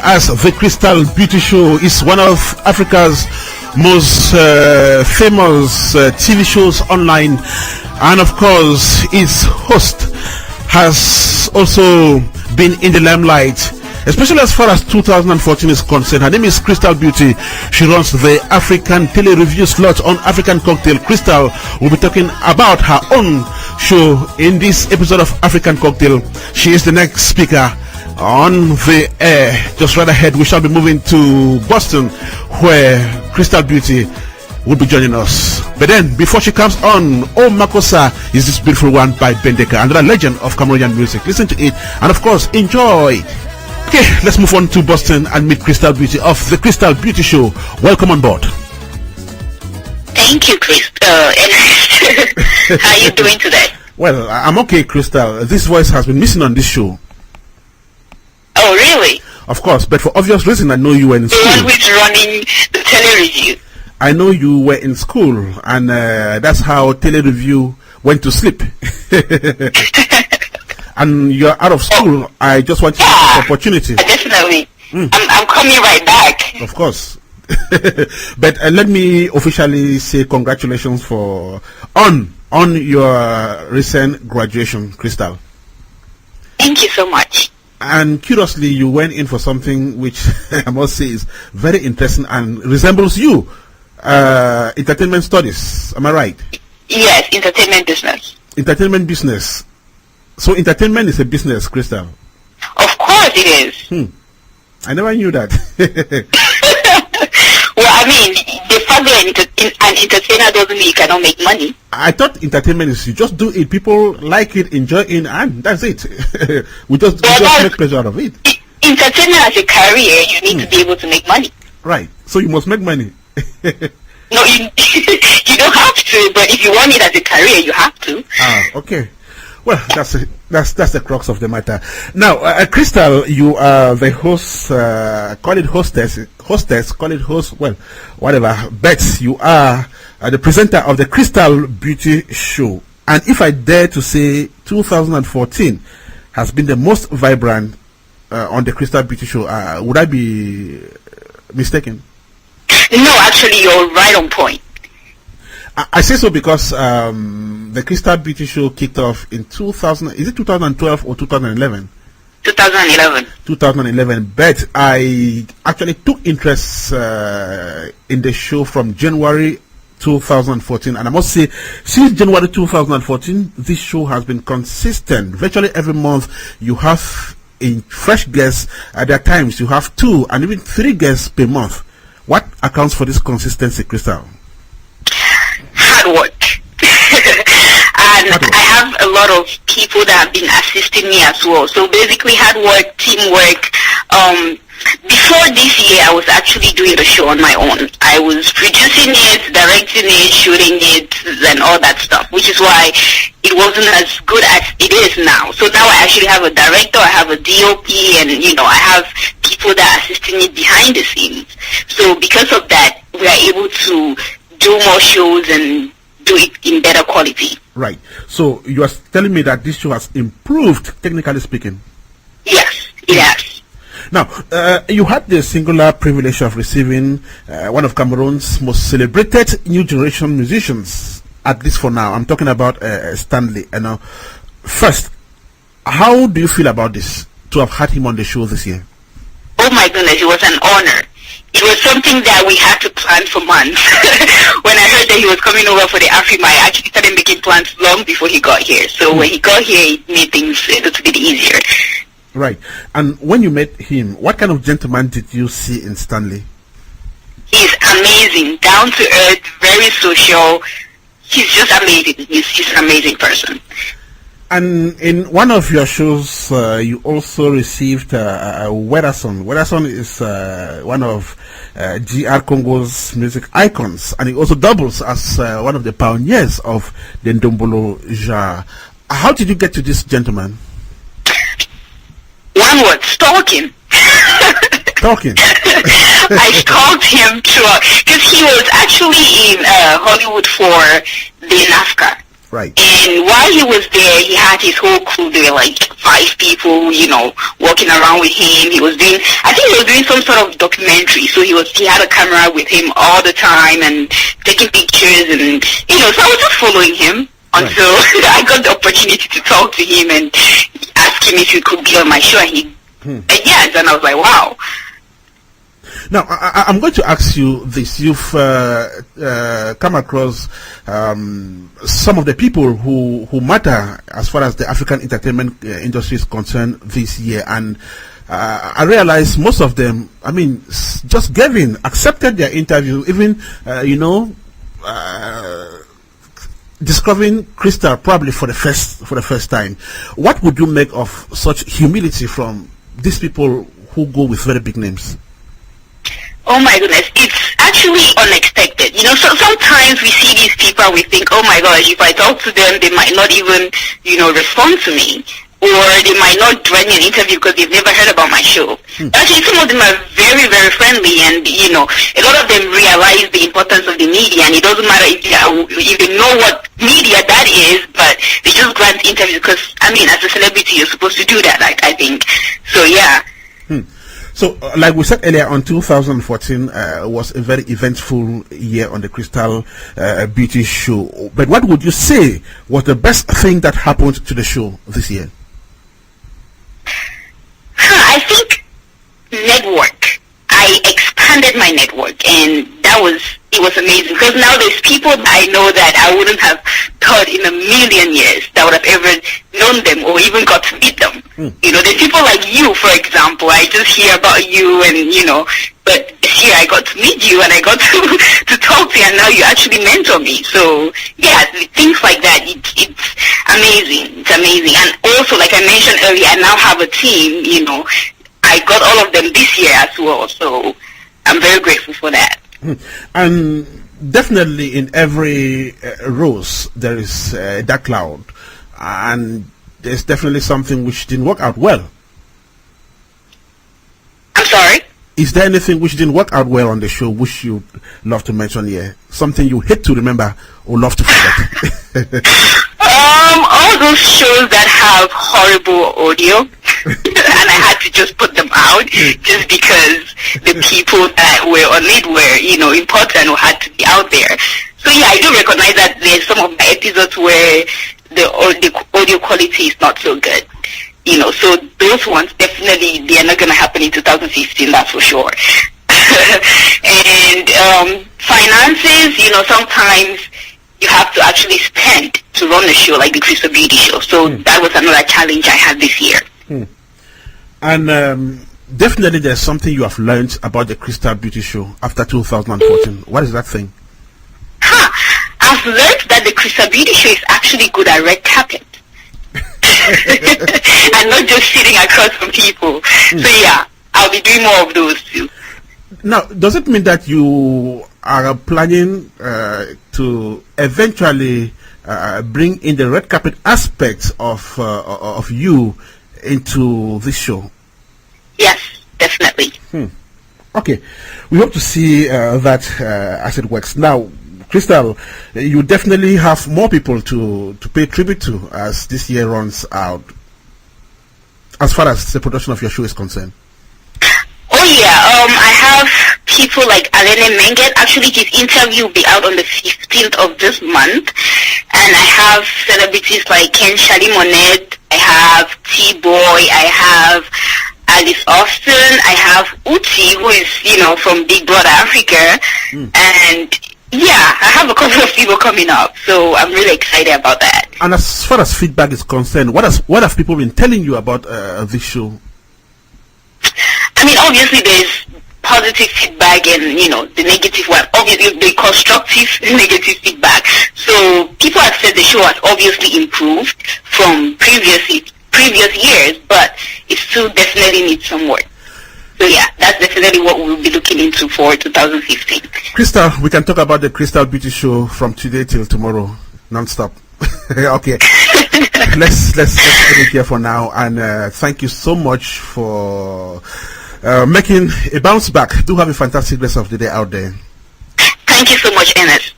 As the Crystal Beauty Show is one of Africa's most famous TV shows online, and of course its host has also been in the limelight, especially as far as 2014 is concerned. Her name is Crystal Beauty. She runs the African Tele Review slot on African Cocktail. Crystal will be talking about her own show in this episode of African Cocktail. She is the next speaker on the air. Just right ahead, we shall be moving to Boston, where Crystal Beauty will be joining us. But then, before she comes on, Oh Makosa is this beautiful one by Bendeka, another legend of Cameroonian music. Listen to it, and of course, enjoy. Okay, let's move on to Boston and meet Crystal Beauty of the Crystal Beauty Show. Welcome on board. Thank you, Ernest. How are you doing today? Well, I'm okay, Crystal. This voice has been missing on this show. Oh, really? Of course, but for obvious reason, I know you were in school. The one who's running the tele-review. I know you were in school, and that's how tele-review went to sleep. And you're out of school. I just want to take this opportunity. Definitely. I'm coming right back. Of course. But let me officially say congratulations on your recent graduation, Crystal. Thank you so much. And curiously, you went in for something which I must say is very interesting and resembles you. Entertainment studies. Am I right? Yes, entertainment business. Entertainment business. So entertainment is a business, Crystal. Of course it is. I never knew that. Well, I mean, the fact that an entertainer doesn't mean you cannot make money. I thought entertainment is you just do it, people like it, enjoy it, and that's it. we just make pleasure out of it. Entertainment as a career, you need to be able to make money. Right. So you must make money. No, you don't have to, but if you want it as a career, you have to. Okay. Well, that's the crux of the matter. Now, Crystal, you are the host, call it hostess, call it host, well, whatever. But you are the presenter of the Crystal Beauty Show. And if I dare to say 2014 has been the most vibrant on the Crystal Beauty Show, would I be mistaken? No, actually, you're right on point. I say so because the Crystal Beauty Show kicked off in 2000. Is it 2012 or 2011? 2011. 2011. But I actually took interest in the show from January 2014, and I must say, since January 2014, this show has been consistent. Virtually every month, you have a fresh guest. There are times you have 2 and even 3 guests per month. What accounts for this consistency, Crystal? Hard work. And I have a lot of people that have been assisting me as well. So basically hard work, teamwork. Before this year, I was actually doing the show on my own. I was producing it, directing it, shooting it, and all that stuff, which is why it wasn't as good as it is now. So now I actually have a director, I have a DOP, and, I have people that are assisting me behind the scenes. So because of that, we are able to do more shows and do it in better quality. Right. So you are telling me that this show has improved, technically speaking? Yes, it has. Now, you had the singular privilege of receiving one of Cameroon's most celebrated new generation musicians, at least for now. I'm talking about Stanley. First, how do you feel about this, to have had him on the show this year? Oh my goodness, it was an honor. It was something that we had to plan for months. When I heard that he was coming over for the AFRIMA, I actually started making plans long before he got here. So when he got here, it made things a little bit easier. Right. And when you met him, what kind of gentleman did you see in Stanley? He's amazing, down to earth, very social. He's just amazing. He's an amazing person. And in one of your shows, you also received a Werason. Werason is one of GR Congo's music icons, and he also doubles as one of the pioneers of the Ndombolo genre. How did you get to this gentleman? One word, stalking. Talking. I stalked him throughout, because he was actually in Hollywood for the NAFCA. Right. And while he was there, he had his whole crew. There were like 5 people, walking around with him. I think he was doing some sort of documentary. So he had a camera with him all the time and taking pictures and, so I was just following him until I got the opportunity to talk to him and ask him if he could be on my show. And he said yes, and I was like, wow. Now, I'm going to ask you this. You've come across some of the people who matter as far as the African entertainment industry is concerned this year, and I realize most of them, just accepted their interview, even, discovering Crystal probably for the first time. What would you make of such humility from these people who go with very big names? Oh my goodness, it's actually unexpected. So sometimes we see these people and we think, oh my gosh, if I talk to them, they might not even, respond to me. Or they might not join me an interview because they've never heard about my show. Actually, some of them are very, very friendly, and, a lot of them realize the importance of the media, and it doesn't matter if they know what media that is, but they just grant interviews because, as a celebrity, you're supposed to do that, I think. So, yeah. So, like we said earlier on, 2014 was a very eventful year on the Crystal Beauty Show. But what would you say was the best thing that happened to the show this year? I think network. I expanded my network, and it was amazing because now there's people that I know that I wouldn't have thought in a million years that would have ever known them or even got to meet them. There's people like you, for example. I just hear about you and, but here I got to meet you and I got to talk to you, and now you actually mentor me. So, yeah, things like that, it's amazing. It's amazing. And also, like I mentioned earlier, I now have a team, I got all of them this year as well, so I'm very grateful for that. And definitely in every rose there is a dark cloud, and there's definitely something which didn't work out well. I'm sorry? Is there anything which didn't work out well on the show which you'd love to mention here? Something you hate to remember or love to forget? All those shows that have horrible audio, and I had to just put them out just because the people that were on it were, important or had to be out there. So yeah, I do recognize that there's some of my episodes where the audio quality is not so good. So those ones definitely, they are not going to happen in 2015, that's for sure. And finances, sometimes you have to actually spend to run a show like the Crystal Beauty Show. So that was another challenge I had this year. And definitely there's something you have learned about the Crystal Beauty Show after 2014. What is that thing? I've learned that the Crystal Beauty Show is actually good at red carpet. And not just sitting across from people. So yeah, I'll be doing more of those too. Now, does it mean that you are planning to eventually bring in the red carpet aspects of you into this show? Yes, definitely. Okay, we hope to see that as it works. Now, Crystal, you definitely have more people to pay tribute to as this year runs out, as far as the production of your show is concerned. Oh yeah, I have people like Alene Menget. Actually, his interview will be out on the 15th of this month. And I have celebrities like Ken Shali-Monet, I have T-Boy, I have Alice Austin, I have Uti, who is, from Big Brother Africa. And yeah, I have a couple of people coming up, so I'm really excited about that. And as far as feedback is concerned, what have people been telling you about this show? Obviously there's positive feedback and, the negative one. Obviously the constructive negative feedback. So people have said the show has obviously improved from previous years, but it still definitely needs some work. So yeah, that's definitely what we'll be looking into for 2015. Crystal, we can talk about the Crystal Beauty Show from today till tomorrow, non-stop. Okay, let's end it here for now, and thank you so much for making a bounce back. Do have a fantastic rest of the day out there. Thank you so much, Ernest.